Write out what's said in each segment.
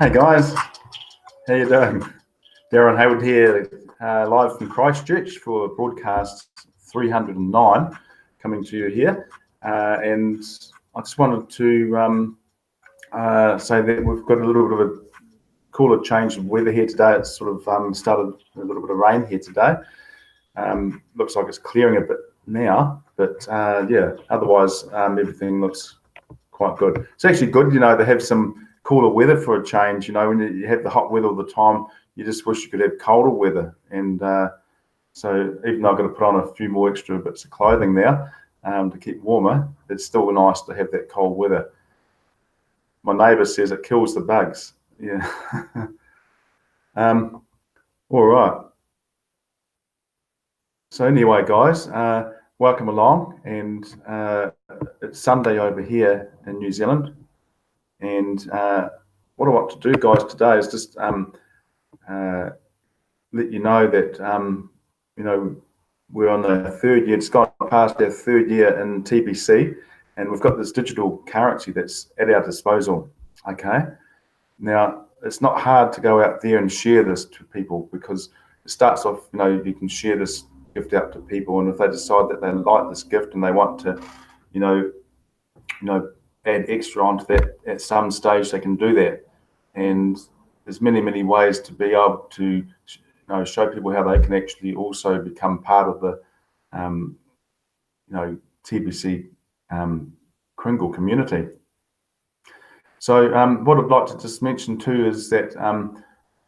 Hey guys, how you doing? Darren Hayward here, live from Christchurch for broadcast 309, coming to you here. And I just wanted to say that we've got a little bit of a cooler change of weather here today. It's sort of started a little bit of rain here today. Looks like it's clearing a bit now, but yeah, otherwise everything looks quite good. It's actually good, you know, to have some cooler weather for a change. You know, when you have the hot weather all the time, you just wish you could have colder weather. And so even though I've got to put on a few more extra bits of clothing now to keep warmer, it's still nice to have that cold weather. My neighbour says it kills the bugs. Yeah. All right. So anyway, guys, welcome along. And it's Sunday over here in New Zealand. And what I want to do, guys, today is just let you know that, you know, we're on the third year. It's gone past our third year in TBC, and we've got this digital currency that's at our disposal. Okay. Now, it's not hard to go out there and share this to people, because it starts off, you know, you can share this gift out to people, and if they decide that they like this gift and they want to, you know, add extra onto that at some stage, they can do that. And there's many ways to be able to, you know, show people how they can actually also become part of the, you know, TBC Kringle community. So what I'd like to just mention too is that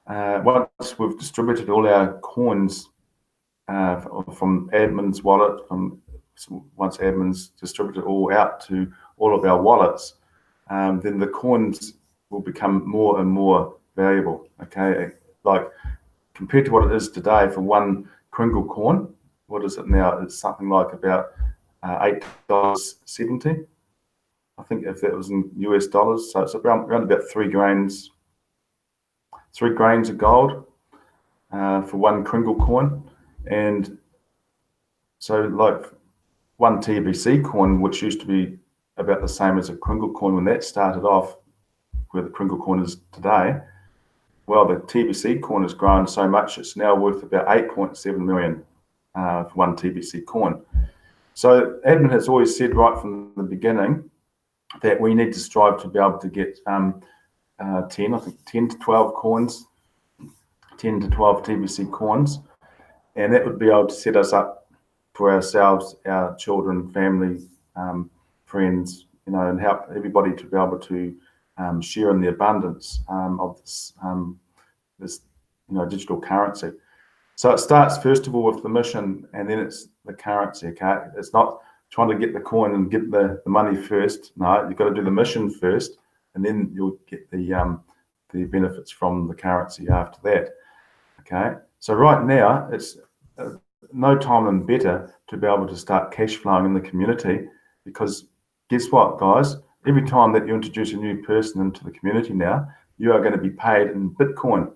once we've distributed all our coins from admin's wallet, once admin's distributed all out to all of our wallets, then the coins will become more and more valuable. Okay, like compared to what it is today for one Kringle coin, what is it now? It's something like about $8.70. I think if that was in US dollars, so it's around about 3 grains of gold for one Kringle coin. And so like one TBC coin, which used to be about the same as a Kringle coin when that started off, where the Kringle coin is today, well, the TBC coin has grown so much, it's now worth about 8.7 million for one TBC coin. So admin has always said right from the beginning that we need to strive to be able to get 10 to 12 coins, 10 to 12 TBC coins, and that would be able to set us up for ourselves, our children, family, friends, you know, and help everybody to be able to share in the abundance of this, you know, digital currency. So it starts first of all with the mission, and then it's the currency. Okay, it's not trying to get the coin and get the money first. No, you've got to do the mission first, and then you'll get the benefits from the currency after that. Okay, so right now it's no time and better to be able to start cash flowing in the community, because guess what, guys? Every time that you introduce a new person into the community now, you are going to be paid in Bitcoin.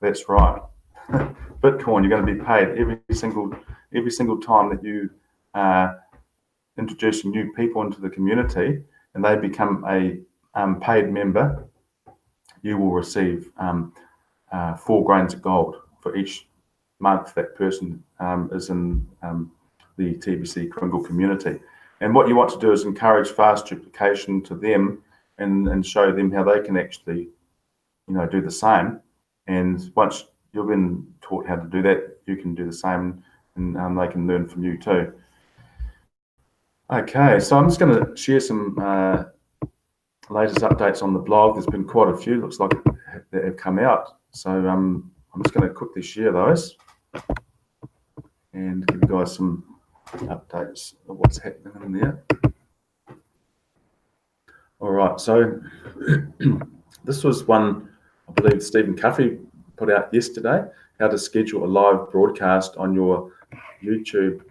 That's right, Bitcoin. You're going to be paid every single time that you introduce new people into the community, and they become a paid member. You will receive 4 grains of gold for each month that person is in the TBC Kringle community. And what you want to do is encourage fast duplication to them, and show them how they can actually, you know, do the same. And once you've been taught how to do that, you can do the same, and they can learn from you too. Okay, so I'm just going to share some latest updates on the blog. There's been quite a few, looks like, that have come out. So I'm just going to quickly share those and give you guys some updates of what's happening in there. All right, so this was one I believe Stephen Cuffey put out yesterday, how to schedule a live broadcast on your YouTube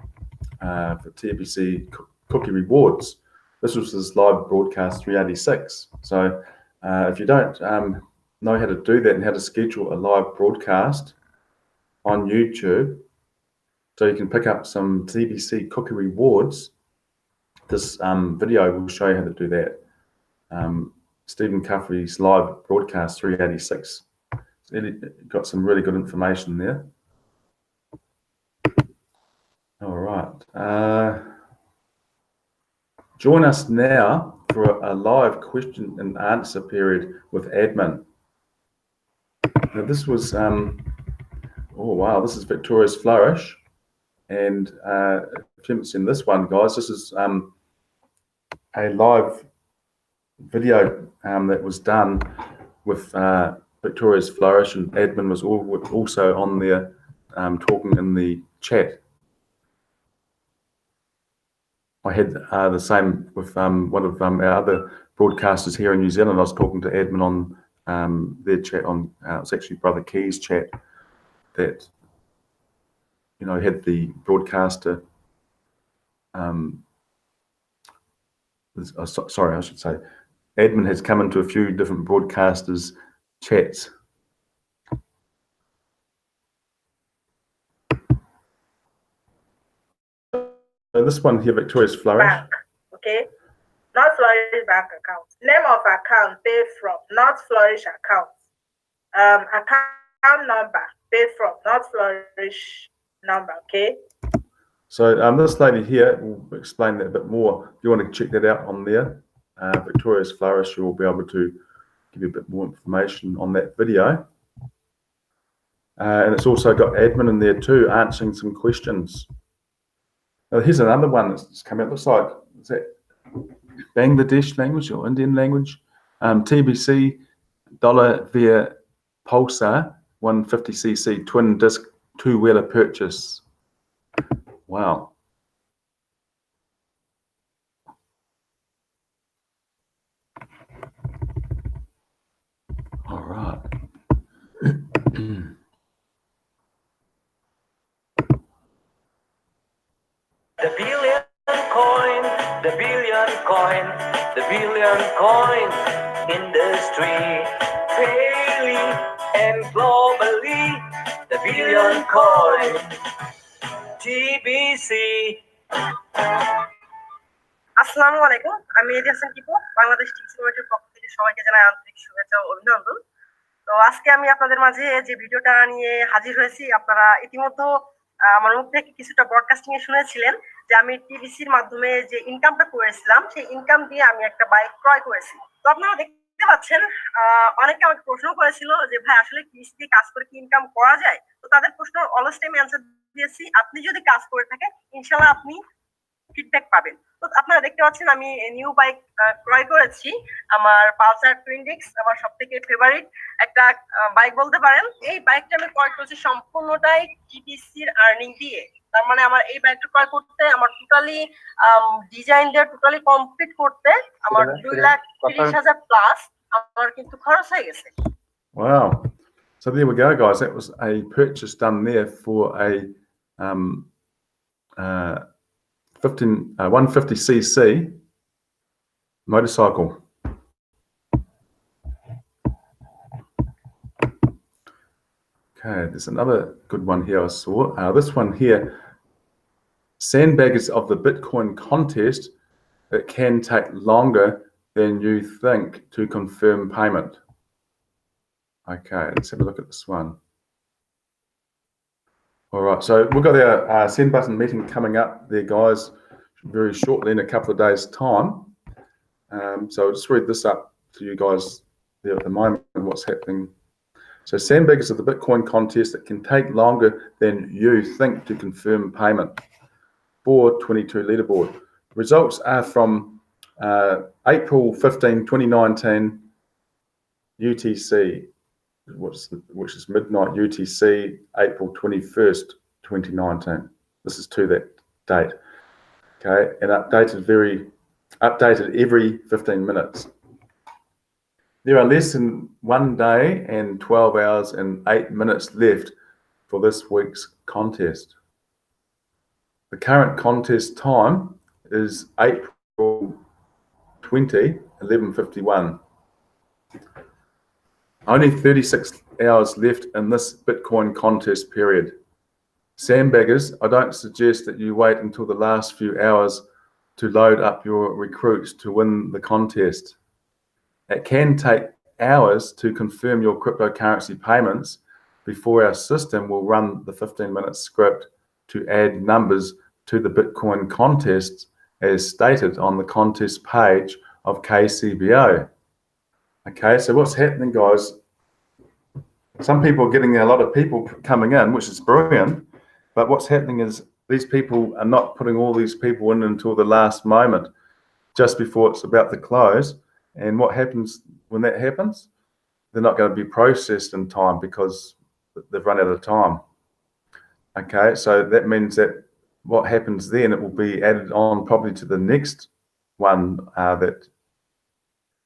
for TBC Cookie Rewards. This was his live broadcast 386. So if you don't know how to do that and how to schedule a live broadcast on YouTube, so you can pick up some TBC Cookie Rewards, this video will show you how to do that. Stephen Cuffrey's live broadcast 386. Really got some really good information there. All right. Join us now for a live question and answer period with admin. Now this was, oh wow, this is Victoria's Flourish. And if you haven't seen this one, guys, this is a live video that was done with Victoria's Flourish, and admin was also on there talking in the chat. I had the same with one of our other broadcasters here in New Zealand. I was talking to admin on their chat on, it's actually Brother Key's chat that, you know, had the broadcaster, sorry, I should say, admin has come into a few different broadcasters' chats. So this one here, Victoria's Flourish. Bank, okay? Not Flourish bank account. Name of account paid from, not Flourish account. Account number paid from, not Flourish number, okay? So this lady here will explain that a bit more. If you want to check that out on there, Victoria's Flourish, will be able to give you a bit more information on that video. And it's also got admin in there too, answering some questions. Now, here's another one that's come out. Looks like, is that Bangladesh language or Indian language? TBC dollar via Pulsar 150cc twin disc two-wheeler purchase. Wow. All right. The billion coin, the billion coin, the billion coin industry, failing and globally, the billion coin, TBC. আসসালামু আলাইকুম, আমি এডি Hasan কিপো, Bangladesh TBC ওয়েটের পক্ষ থেকে সবাইকে জানাই আন্তরিক শুভেচ্ছা ও অভিনন্দন। তো আজকে আমি আপনাদের মাঝে যে ভিডিওটা নিয়ে হাজির হয়েছি, আপনারা ইতিমধ্যে আমার মুখ থেকে কিছুটা ব্রডকাস্টিং এ শুনেছিলেন যে আমি টিবিসির মাধ্যমে যে ইনকামটা করেছিলাম, সেই ইনকাম দিয়ে আমি একটা বাইক ক্রয় করেছি। তো আপনারা দেখতে পাচ্ছেন, অনেকে আমাকে প্রশ্ন করেছিল যে ভাই আসলে টিবিসি দিয়ে কাজ করে কি ইনকাম করা যায়। তো তাদের প্রশ্ন অলওয়েজ টাইম অ্যানসার দিয়েছি, আপনি যদি কাজ করে থাকেন ইনশাআল্লাহ আপনি ফিডব্যাক পাবেন। তো আপনারা দেখতে পাচ্ছেন আমি নিউ বাইক ক্রয় করেছি, আমার পালসার টুইনডিক্স, আমার সবথেকে ফেভারিট একটা বাইক বলতে পারেন। এই বাইকটা আমি ক্রয় করেছি সম্পূর্ণটাই টিবিসির আর্নিং দিয়ে। তার মানে আমার এই বাইকটা ক্রয় করতে, আমার টোটালি ডিজাইন দিয়ে টোটালি কমপ্লিট করতে আমার 2,30,000 প্লাস আমার কিন্তু খরচ হয়ে গেছে। Wow. So there we go, guys. That was a purchase done there for a 150cc motorcycle. Okay, there's another good one here I saw. This one here, sandbaggers of the Bitcoin contest, it can take longer than you think to confirm payment. Okay, let's have a look at this one. All right, so we've got our send button meeting coming up there, guys, very shortly in a couple of days' time. So I'll just read this up to you guys there at the moment and what's happening. So sandbaggers of the Bitcoin contest, it can take longer than you think to confirm payment. 422 leaderboard. Results are from April 15, 2019 UTC, which is midnight UTC, April 21st, 2019. This is to that date. Okay, and updated every 15 minutes. There are less than 1 day and 12 hours and 8 minutes left for this week's contest. The current contest time is April 20, 11:51. Only 36 hours left in this Bitcoin contest period. Sandbaggers, I don't suggest that you wait until the last few hours to load up your recruits to win the contest. it can take hours to confirm your cryptocurrency payments before our system will run the 15-minute script to add numbers to the Bitcoin contest as stated on the contest page of KCBO. Okay, so what's happening, guys? Some people are getting a lot of people coming in, which is brilliant, but what's happening is these people are not putting all these people in until the last moment, just before it's about to close. And what happens when that happens? They're not going to be processed in time because they've run out of time. Okay, so that means that what happens then, it will be added on probably to the next one that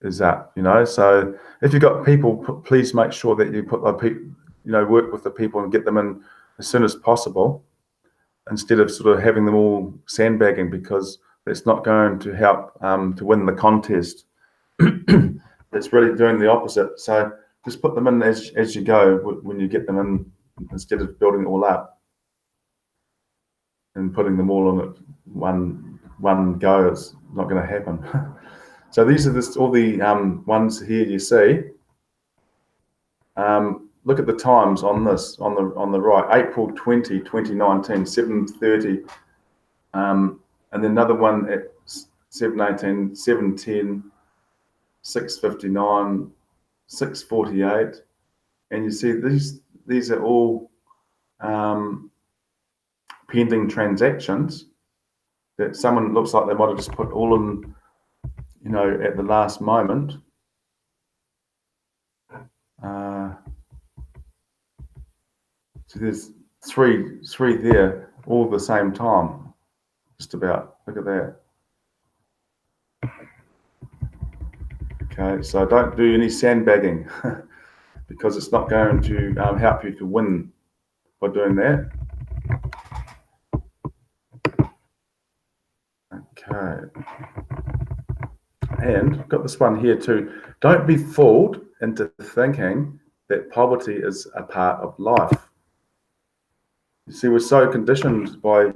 is up, you know. So if you've got people, please make sure that you put the people, you know, work with the people and get them in as soon as possible, instead of sort of having them all sandbagging, because it's not going to help to win the contest. It's really doing the opposite. So just put them in as you go when you get them in, instead of building it all up and putting them all on it one go. It's not going to happen. So these are all the ones here you see. Look at the times on this on the right. April 20, 2019, 7:30, and then another one at 7:18, 7:10, 6:59, 6:48, and you see these are all pending transactions that someone looks like they might have just put all in, you know, at the last moment. So there's three there, all at the same time, just about. Look at that. Okay, so don't do any sandbagging because it's not going to help you to win by doing that. Okay. And I've got this one here too. Don't be fooled into thinking that poverty is a part of life. You see, we're so conditioned by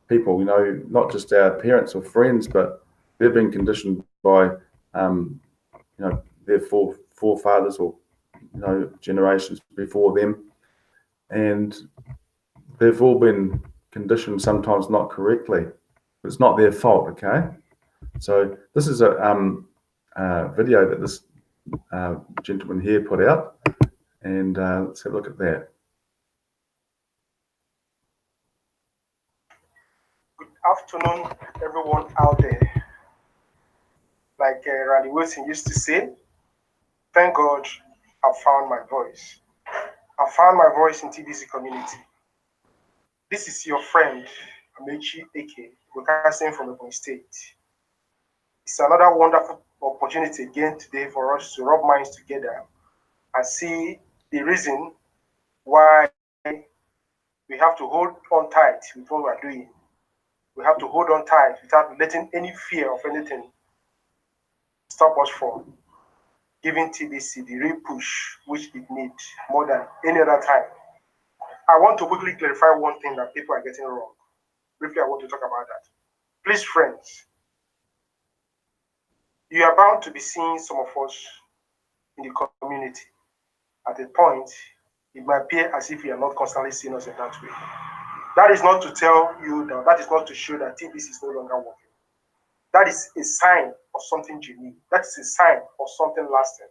people, you know, not just our parents or friends, but they've been conditioned by, you know, their forefathers or, you know, generations before them. And they've all been conditioned, sometimes not correctly, but it's not their fault, okay? So this is a video that this gentleman here put out, and let's have a look at that. Good afternoon, everyone out there. Like Randy Wilson used to say, thank God I found my voice. I found my voice in TBC community. This is your friend, Amechi Eke, broadcasting from Ebonyi State. It's another wonderful opportunity again today for us to rub minds together and see the reason why we have to hold on tight with what we're doing. We have to hold on tight without letting any fear of anything stop us from giving TBC the real push which it needs more than any other time. I want to quickly clarify one thing that people are getting wrong. Briefly, I want to talk about that. Please, friends, you are bound to be seeing some of us in the community. At a point, it might appear as if you are not constantly seeing us in that way. That is not to tell you that is not to show that TBC is no longer working. That is a sign of something genuine. That is a sign of something lasting.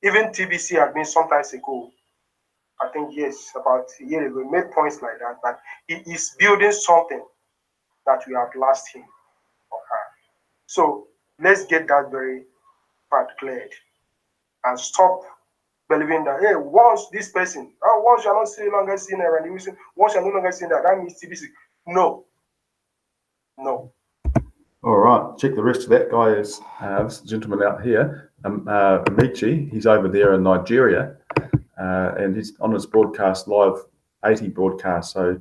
Even TBC had been some time ago, I think yes, about a year ago, made points like that, but he is building something that will outlast him or her. So let's get that very part cleared and stop believing that, hey, once this person, once you're not no longer seeing a Randy Wilson, once you're no longer seeing that means TBC. No. No. All right, check the rest of that guy. Is this gentleman out here, Amici. He's over there in Nigeria, and he's on his broadcast, Live 80 broadcast. So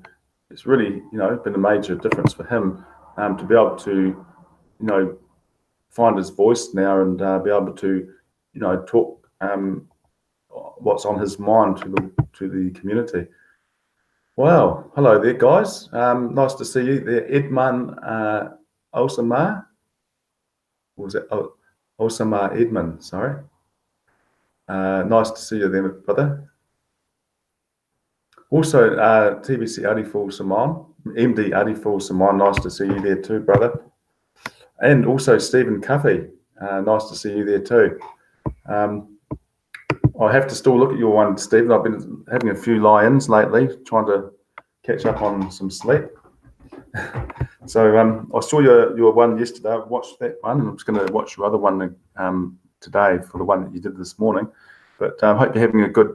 it's really, you know, been a major difference for him to be able to, you know, find his voice now and be able to, you know, talk what's on his mind to the community. Well, hello there, guys. Nice to see you there, Edman Osama. What was that? Osama Edmund, sorry. Nice to see you there, brother. Also, TBC Ariful Saman, MD Ariful Saman, nice to see you there too, brother. And also Stephen Cuffey, nice to see you there too. I have to still look at your one, Stephen. I've been having a few lie-ins lately, trying to catch up on some sleep. So I saw your one yesterday. I watched that one, and I'm just going to watch your other one today for the one that you did this morning. But I hope you're having a good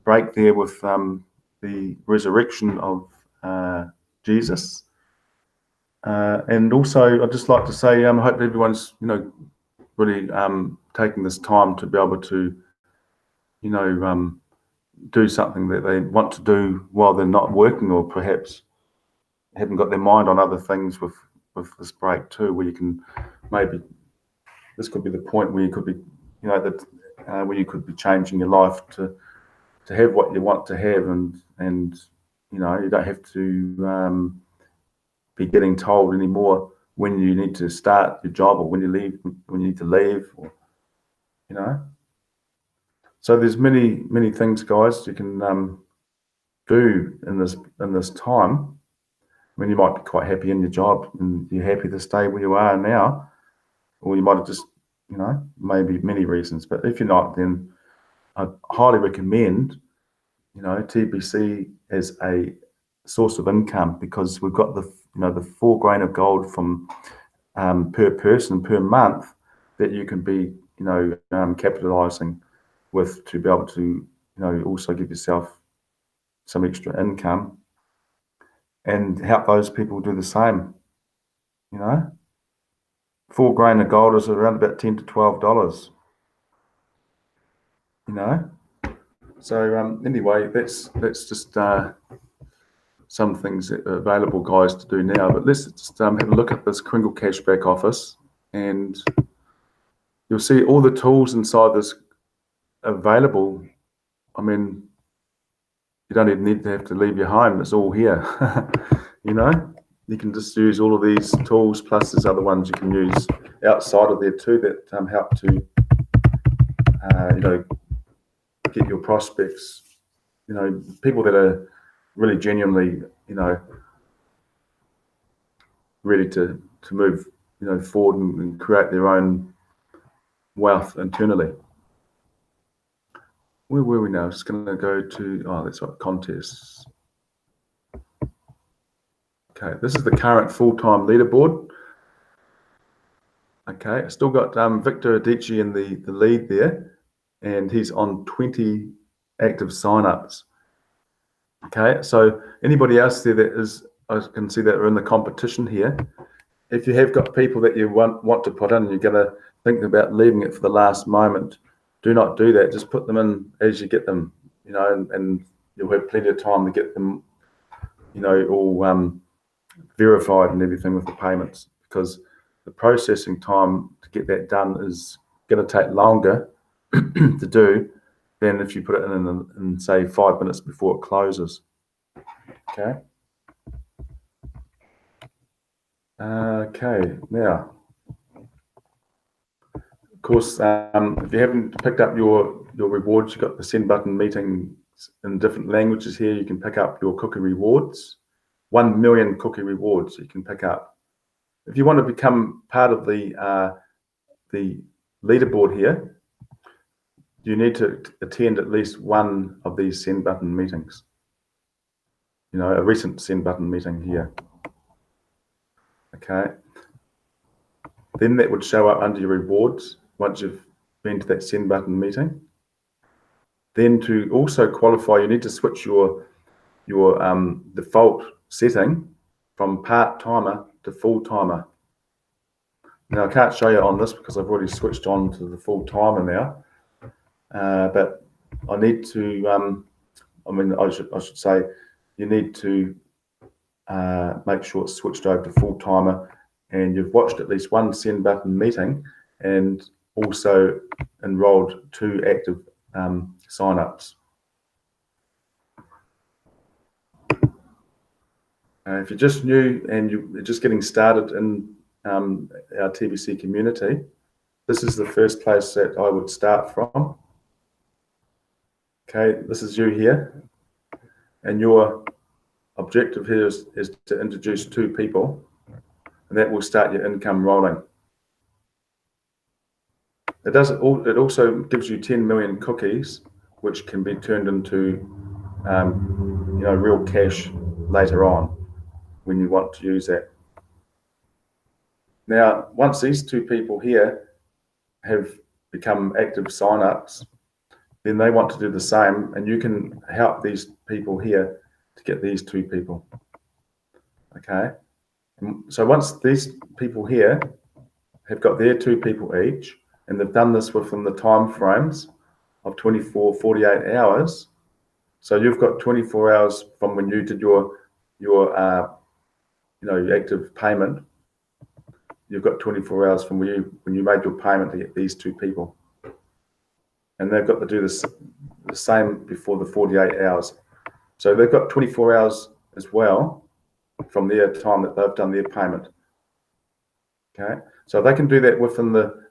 break there with the resurrection of Jesus. And also, I'd just like to say, I hope everyone's really taking this time to be able to do something that they want to do while they're not working, or perhaps haven't got their mind on other things with this break too, where you can maybe, this could be the point where you could be, where you could be changing your life to have what you want to have, and you don't have to be getting told anymore when you need to start your job, or when you need to leave, or So there's many things, guys, you can do in this time. I mean, you might be quite happy in your job and you're happy to stay where you are now, or you might have just, maybe many reasons. But if you're not, then I highly recommend, TBC as a source of income, because we've got the 4 grain of gold from per person per month that you can be, capitalizing with, to be able to, also give yourself some extra income and help those people do the same. 4 grain of gold is around about $10 to $12. So anyway, that's just some things that are available, guys, to do now. But let's just have a look at this Kringle Cashback Office, and you'll see all the tools inside this available. I mean, you don't even need to have to leave your home. It's all here. You can just use all of these tools, plus there's other ones you can use outside of there too that help to get your prospects, people that are really genuinely, ready to move, forward and create their own wealth internally. Where were we now? Just going to go to, that's right, contests. Okay, this is the current full-time leaderboard. Okay, I still got Victor Adichie in the lead there, and he's on 20 active sign-ups. Okay, so anybody else there that is, I can see that are in the competition here. If you have got people that you want to put in, and you're going to think about leaving it for the last moment, do not do that. Just put them in as you get them, and you'll have plenty of time to get them, all verified and everything with the payments, because the processing time to get that done is going to take longer to do than if you put it in say 5 minutes before it closes. Okay. Okay, now, of course, if you haven't picked up your rewards, you've got the send button meetings in different languages here. You can pick up your cookie rewards, 1 million cookie rewards you can pick up. If you want to become part of the leaderboard here, you need to attend at least one of these send button meetings. A recent send button meeting here. Okay. Then that would show up under your rewards once you've been to that send button meeting. Then to also qualify, you need to switch your default setting from part-timer to full-timer. Now, I can't show you on this because I've already switched on to the full-timer now. But I need to, I should say, you need to make sure it's switched over to full-timer, and you've watched at least one send button meeting and also enrolled 2 active sign-ups. If you're just new and you're just getting started in our TBC community, this is the first place that I would start from. Okay, this is you here, and your objective here is to introduce 2 people, and that will start your income rolling. It also gives you 10 million cookies, which can be turned into real cash later on when you want to use that. Now, once these 2 people here have become active sign-ups, then they want to do the same, and you can help these people here to get these 2 people. Okay, so once these people here have got their 2 people each, and they've done this within the time frames of 24, 48 hours, so you've got 24 hours from when you did your active payment. You've got 24 hours from when you made your payment to get these 2 people, and they've got to do the same before the 48 hours. So they've got 24 hours as well from their time that they've done their payment. Okay, so they can do that within the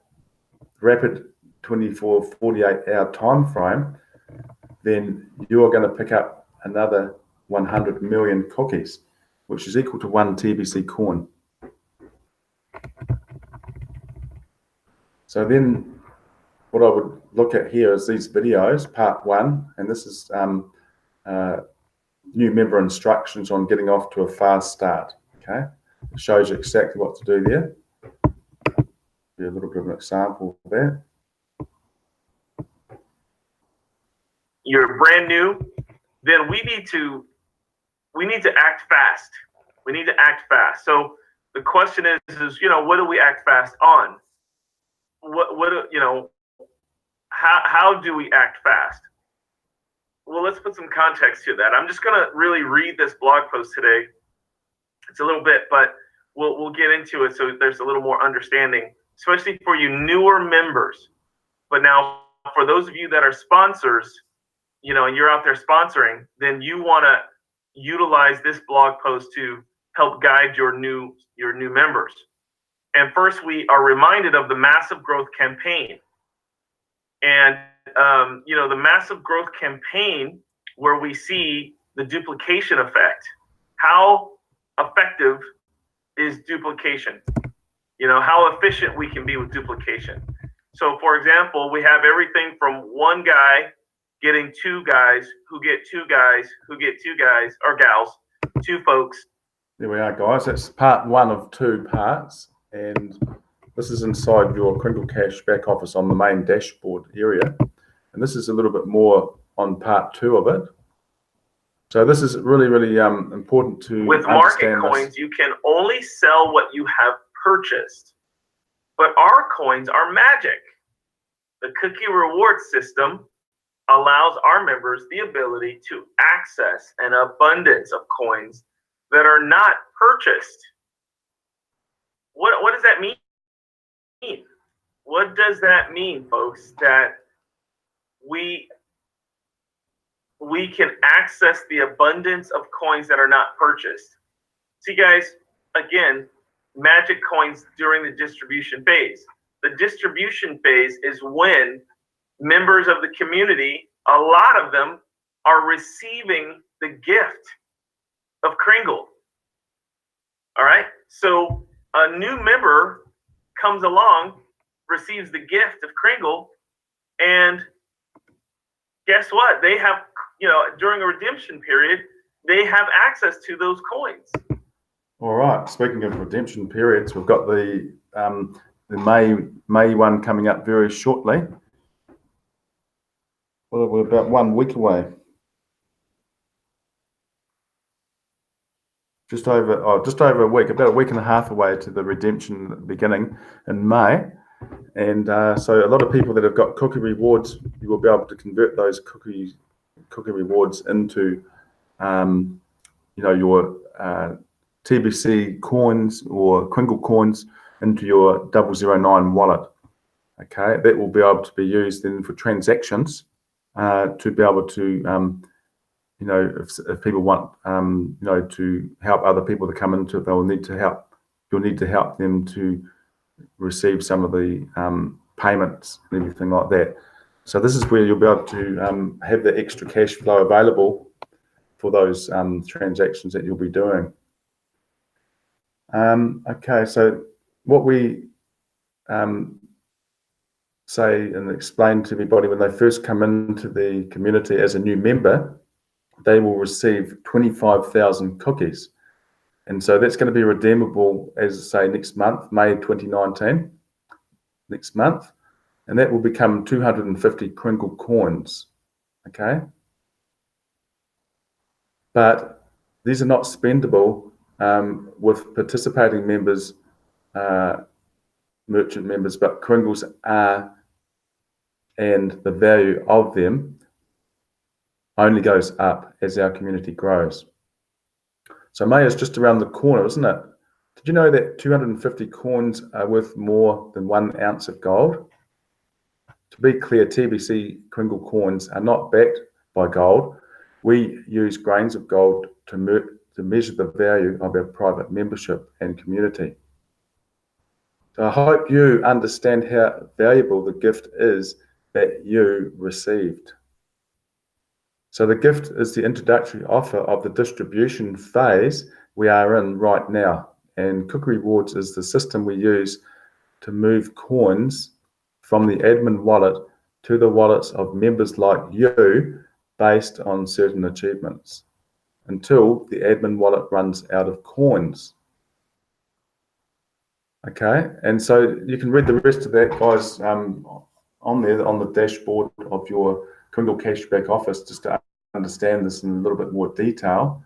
rapid 24, 48 hour time frame. Then you're going to pick up another 100 million cookies, which is equal to 1 TBC coin. So then what I would look at here is these videos, part 1, and this is new member instructions on getting off to a fast start. Okay, it shows you exactly what to do there. Be a little bit of an example there. You're brand new, then we need to act fast. We need to act fast. So the question is what do we act fast on? How do we act fast? Well, let's put some context to that. I'm just going to really read this blog post today. It's a little bit, but we'll get into it so there's a little more understanding, especially for you newer members. But now for those of you that are sponsors, and you're out there sponsoring, then you want to utilize this blog post to help guide your new members. And first, we are reminded of the massive growth campaign. And, the massive growth campaign where we see the duplication effect. How effective is duplication? How efficient we can be with duplication. So, for example, we have everything from 1 guy getting 2 guys who get 2 guys who get 2 guys or gals, 2 folks. There we are, guys. That's part 1 of 2 parts, and this is inside your Kringle Cash back office on the main dashboard area, and this is a little bit more on part 2 of it. So this is really, really important to with market coins. You can only sell what you have purchased, but our coins are magic. The cookie reward system allows our members the ability to access an abundance of coins that are not purchased. What does that mean? What does that mean, folks? That we can access the abundance of coins that are not purchased. See, guys, again, magic coins during the distribution phase. The distribution phase is when members of the community, a lot of them, are receiving the gift of Kringle. All right, so a new member comes along, receives the gift of Kringle, and guess what? They have, during a redemption period, they have access to those coins. All right. Speaking of redemption periods, we've got the May one coming up very shortly. Well, we're about 1 week away. Just over a week, about a week and a half away to the redemption beginning in May. And so a lot of people that have got cookie rewards, you will be able to convert those cookie rewards into, your TBC coins or Kringle coins into your 009 wallet. Okay, that will be able to be used then for transactions to be able to, if people want, to help other people to come into it, they'll need to help you'll need to help them to receive some of the payments and everything like that. So this is where you'll be able to have the extra cash flow available for those transactions that you'll be doing. Okay, so what we say and explain to everybody when they first come into the community as a new member, they will receive 25,000 cookies. And so that's going to be redeemable as, say, next month, May 2019, next month. And that will become 250 Kringle coins, okay? But these are not spendable with participating members, merchant members, but Kringles are, and the value of them only goes up as our community grows. So May is just around the corner, isn't it? Did you know that 250 coins are worth more than 1 ounce of gold? To be clear, TBC Kringle coins are not backed by gold. We use grains of gold to measure the value of our private membership and community. So I hope you understand how valuable the gift is that you received. So the gift is the introductory offer of the distribution phase we are in right now. And Cookie Rewards is the system we use to move coins from the admin wallet to the wallets of members like you based on certain achievements until the admin wallet runs out of coins. Okay, and so you can read the rest of that, guys, on there on the dashboard of your Kringle Cashback office, just to understand this in a little bit more detail.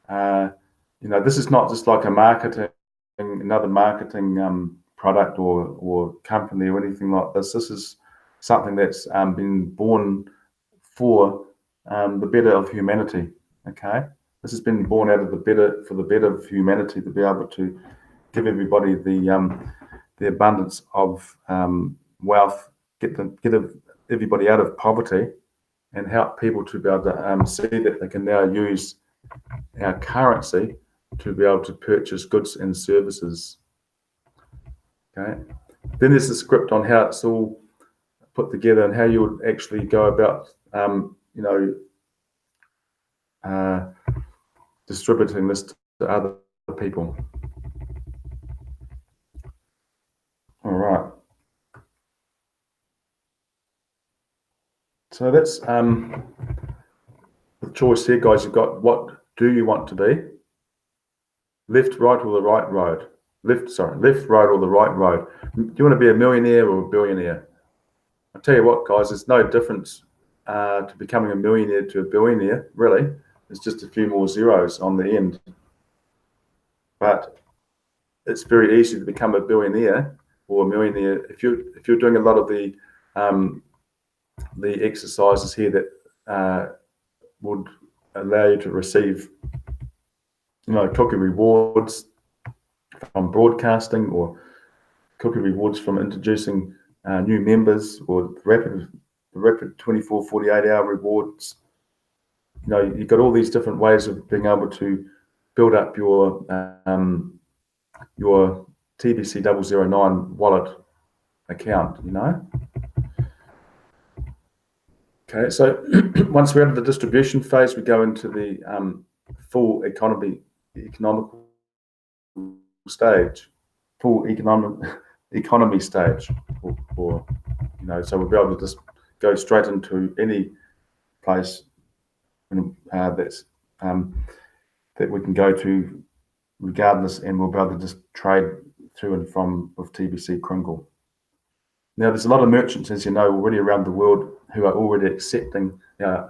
You know, this is not just like another marketing product or company or anything like this. This is something that's been born for the better of humanity. Okay, this has been born out of for the better of humanity, to be able to give everybody the abundance of wealth, get everybody out of poverty, and help people to be able to see that they can now use our currency to be able to purchase goods and services. Okay. Then there's the script on how it's all put together and how you would actually go about, distributing this to other people. All right. So that's the choice here, guys. You've got, what do you want to be? Left, right, or the right road? Left, right, or the right road? Do you want to be a millionaire or a billionaire? I'll tell you what, guys, there's no difference to becoming a millionaire to a billionaire, really. It's just a few more zeros on the end. But it's very easy to become a billionaire or a millionaire if you're doing a lot of the exercises here that would allow you to receive, Cookie Rewards from broadcasting, or Cookie Rewards from introducing new members, or the rapid 24, 48-hour rewards. You've got all these different ways of being able to build up your TBC 009 wallet account, Okay, so once we're out of the distribution phase, we go into the full economy stage, or so we'll be able to just go straight into any place that we can go to regardless, and we'll be able to just trade to and from with TBC Kringle. Now, there's a lot of merchants, as you know, already around the world who are already accepting our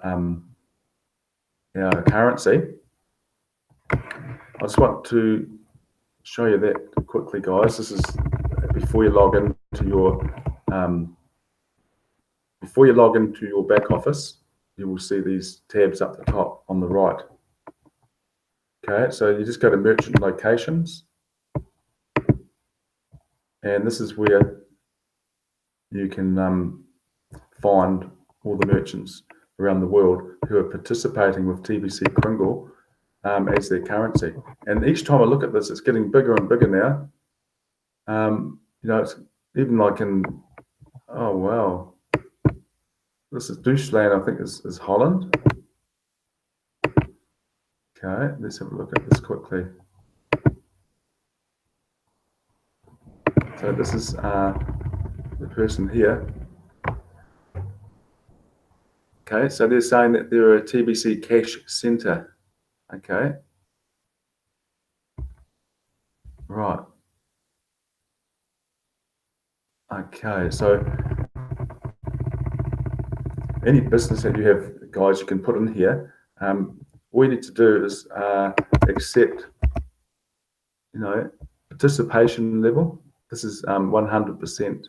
currency. I just want to show you that quickly, guys. This is before you log into your back office. You will see these tabs up the top on the right. Okay, so you just go to merchant locations, and this is where you can find all the merchants around the world who are participating with TBC Kringle as their currency. And each time I look at this, it's getting bigger and bigger now. It's even like in, oh wow, this is Deutschland, I think is Holland. Okay, let's have a look at this quickly. So this is the person here. Okay, so they're saying that they're a TBC cash center. Okay. Right. Okay, so any business that you have, guys, you can put in here. All you need to do is accept, participation level. This is 100%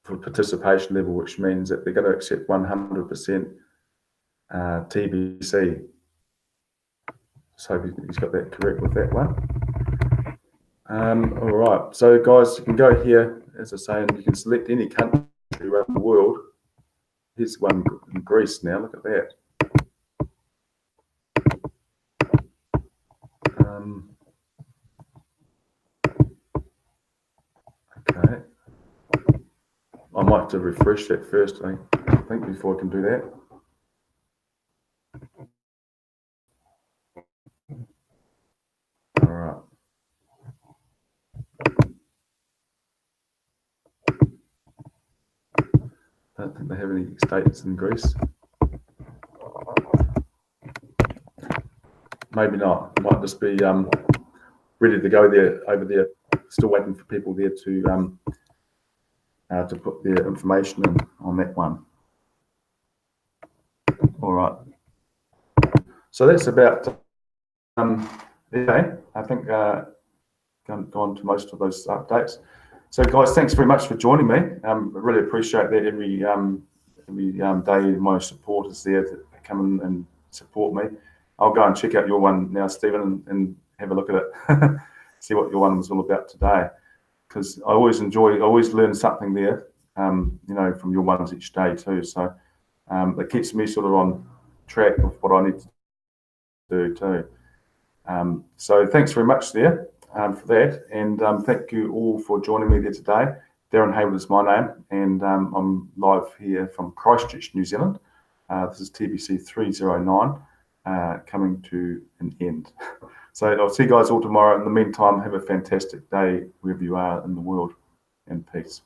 for participation level, which means that they're going to accept 100% TBC. So he's got that correct with that one. All right, so guys, you can go here, as I say, and you can select any country around the world. Here's one in Greece now, look at that. Okay. I might have to refresh that first, I think, before I can do that. All right. I don't think they have any states in Greece. Maybe not. It might just be ready to go there, over there. Still waiting for people there to put their information in on that one. All right. So that's about okay. I think gone to most of those updates. So guys, thanks very much for joining me. I really appreciate that every day my supporters there to come in and support me. I'll go and check out your one now, Stephen, and have a look at it. See what your one was all about today. Because I always learn something there, from your ones each day too. So it keeps me sort of on track with what I need to do too. So thanks very much there for that, and thank you all for joining me there today. Darren Hayward is my name, and I'm live here from Christchurch, New Zealand. This is TBC 309 coming to an end. So I'll see you guys all tomorrow. In the meantime, have a fantastic day wherever you are in the world, and peace.